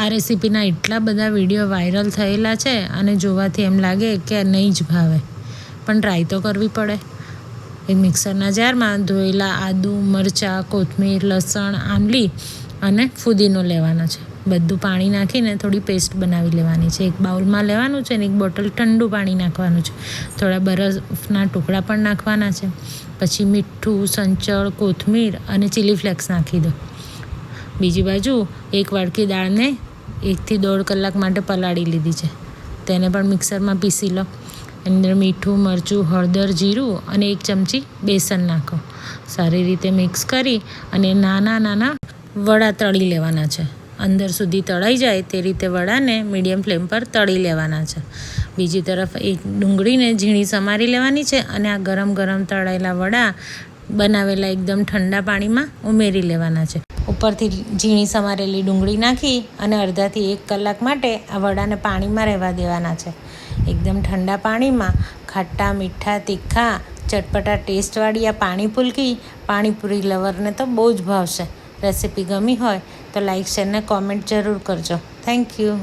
આ રેસીપીના એટલા બધા વિડીયો વાયરલ થયેલા છે અને જોવાથી એમ લાગે કે નહીં જ ભાવે, પણ ટ્રાય તો કરવી પડે. એક મિક્સરના જારમાં ધોયેલા આદુ, મરચાં, કોથમીર, લસણ, આંબલી અને ફુદીનો લેવાનો છે. બધું પાણી નાખીને થોડી પેસ્ટ બનાવી લેવાની છે. એક બાઉલમાં લેવાનું છે અને એક બોટલ ઠંડુ પાણી નાખવાનું છે. થોડા બરફના ટુકડા પણ નાખવાના છે. પછી મીઠું, સંચળ, કોથમીર અને ચીલી ફ્લેક્સ નાખી દો. બીજી બાજુ એક વાડકી દાળને 1 થી 1.5 કલાક માટે પલાળી લીધી છે. તેને પણ મિક્સરમાં પીસી લો. અંદર મીઠું, મરચું, હળદર, જીરું અને 1 ચમચી બેસન નાખો. સારી રીતે મિક્સ કરી અને નાના નાના વડા તળી લેવાના છે. અંદર સુધી તળાઈ જાય તે રીતે વડાને મીડિયમ ફ્લેમ પર તળી લેવાના છે. બીજી તરફ એક ડુંગળીને ઝીણી સમારી લેવાની છે અને આ ગરમ ગરમ તળાયેલા વડા બનાવેલા એકદમ ઠંડા પાણીમાં ઉમેરી લેવાના છે. ઉપરથી ઝીણી સમારેલી ડુંગળી નાખી અને અડધાથી 1 કલાક માટે આ વડાને પાણીમાં રહેવા દેવાના છે. એકદમ ઠંડા પાણીમાં ખાટા, મીઠા, તીખા, ચટપટા ટેસ્ટવાળી આ પાણીપુરી લવરને તો બહુ જ ભાવશે. રેસીપી ગમી હોય તો લાઈક, શેર ને કોમેન્ટ જરૂર કરજો. Thank you.